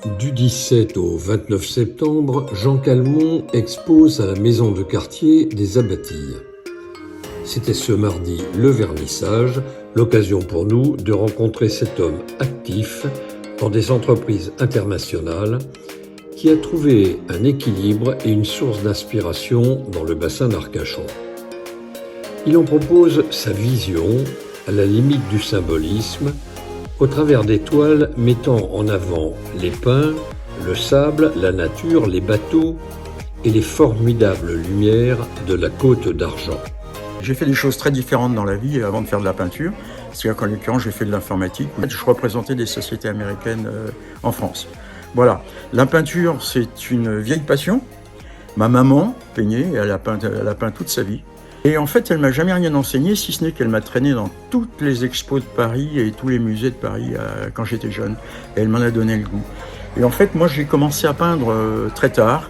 Du 17 au 29 septembre, Jean Calment expose à la maison de quartier des Abatilles. C'était ce mardi le vernissage, l'occasion pour nous de rencontrer cet homme actif dans des entreprises internationales qui a trouvé un équilibre et une source d'inspiration dans le bassin d'Arcachon. Il en propose sa vision à la limite du symbolisme, au travers des toiles mettant en avant les pins, le sable, la nature, les bateaux et les formidables lumières de la Côte d'Argent. J'ai fait des choses très différentes dans la vie avant de faire de la peinture. C'est-à-dire qu'en l'occurrence, j'ai fait de l'informatique. Je représentais des sociétés américaines en France. Voilà. La peinture, c'est une vieille passion. Ma maman peignait, elle a peint toute sa vie. Et en fait, elle m'a jamais rien enseigné, si ce n'est qu'elle m'a traîné dans toutes les expos de Paris et tous les musées de Paris quand j'étais jeune. Et elle m'en a donné le goût. Et en fait, moi, j'ai commencé à peindre très tard.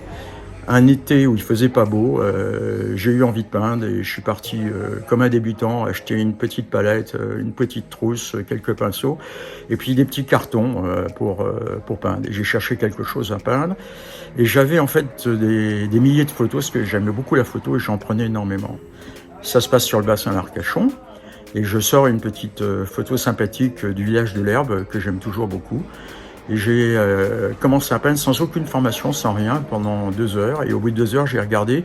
Un été où il faisait pas beau, j'ai eu envie de peindre et je suis parti comme un débutant acheter une petite palette, une petite trousse, quelques pinceaux et puis des petits cartons pour peindre. Et j'ai cherché quelque chose à peindre et j'avais en fait des milliers de photos parce que j'aimais beaucoup la photo et j'en prenais énormément. Ça se passe sur le bassin d'Arcachon et je sors une petite photo sympathique du village de l'Herbe que j'aime toujours beaucoup. Et j'ai commencé à peindre sans aucune formation, sans rien, pendant 2 heures. Et au bout de 2 heures, j'ai regardé,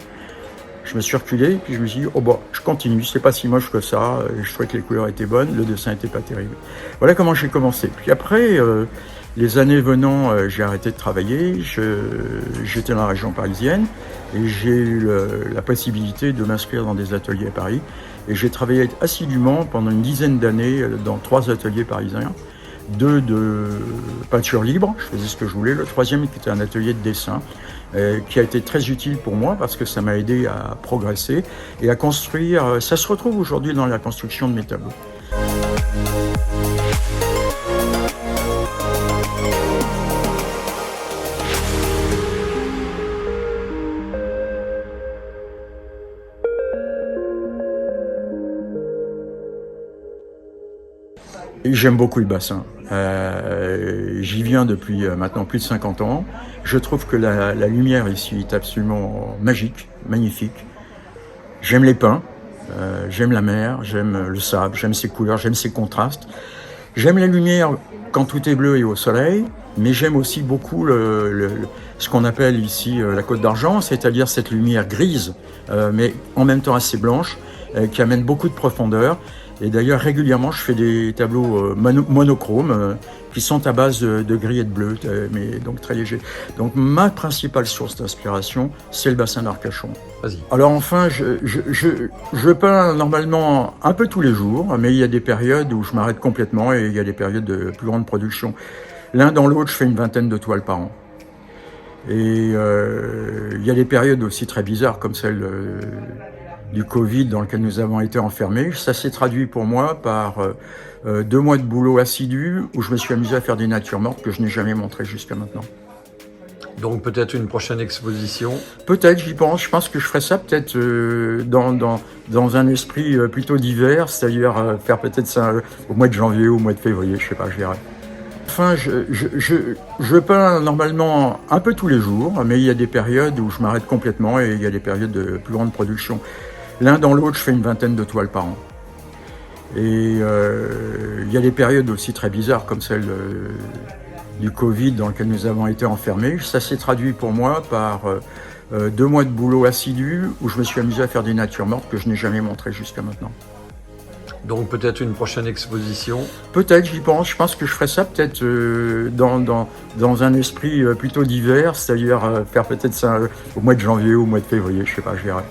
je me suis reculé, puis je me suis dit, oh bah, je continue, c'est pas si moche que ça. Et je trouvais que les couleurs étaient bonnes, le dessin était pas terrible. Voilà comment j'ai commencé. Puis après, les années venant, j'ai arrêté de travailler. J'étais dans la région parisienne et j'ai eu la possibilité de m'inscrire dans des ateliers à Paris. Et j'ai travaillé assidûment pendant une dizaine d'années dans 3 ateliers parisiens. 2 de peinture libre, je faisais ce que je voulais. Le 3e qui était un atelier de dessin qui a été très utile pour moi parce que ça m'a aidé à progresser et à construire. Ça se retrouve aujourd'hui dans la construction de mes tableaux. Et j'aime beaucoup le bassin. J'y viens depuis maintenant plus de 50 ans. Je trouve que la lumière ici est absolument magique, magnifique. J'aime les pins, j'aime la mer, j'aime le sable, j'aime ses couleurs, j'aime ses contrastes. J'aime la lumière quand tout est bleu et au soleil, mais j'aime aussi beaucoup ce qu'on appelle ici la Côte d'Argent, c'est-à-dire cette lumière grise, mais en même temps assez blanche, qui amène beaucoup de profondeur. Et d'ailleurs, régulièrement, je fais des tableaux monochromes qui sont à base de gris et de bleu, mais donc très légers. Donc ma principale source d'inspiration, c'est le bassin d'Arcachon. Vas-y. Alors enfin, je peins normalement un peu tous les jours, mais il y a des périodes où je m'arrête complètement et il y a des périodes de plus grande production. L'un dans l'autre, je fais une vingtaine de toiles par an. Et il y a des périodes aussi très bizarres comme celle du Covid dans lequel nous avons été enfermés. Ça s'est traduit pour moi par 2 mois de boulot assidu où je me suis amusé à faire des natures mortes que je n'ai jamais montrées jusqu'à maintenant. Donc peut-être une prochaine exposition. Peut-être, j'y pense. Je pense que je ferai ça peut-être dans un esprit plutôt d'hiver, c'est-à-dire faire peut-être ça au mois de janvier ou au mois de février, je sais pas, je verrai. Enfin, je peins normalement un peu tous les jours, mais il y a des périodes où je m'arrête complètement et il y a des périodes de plus grande production. L'un dans l'autre, je fais une vingtaine de toiles par an. Et il y a des périodes aussi très bizarres comme celle du Covid dans lequel nous avons été enfermés. Ça s'est traduit pour moi par 2 mois de boulot assidu où je me suis amusé à faire des natures mortes que je n'ai jamais montrées jusqu'à maintenant. Donc peut-être une prochaine exposition. Peut-être, j'y pense. Je pense que je ferai ça peut-être dans un esprit plutôt d'hiver, c'est-à-dire faire peut-être ça au mois de janvier ou au mois de février, je sais pas, je verrai.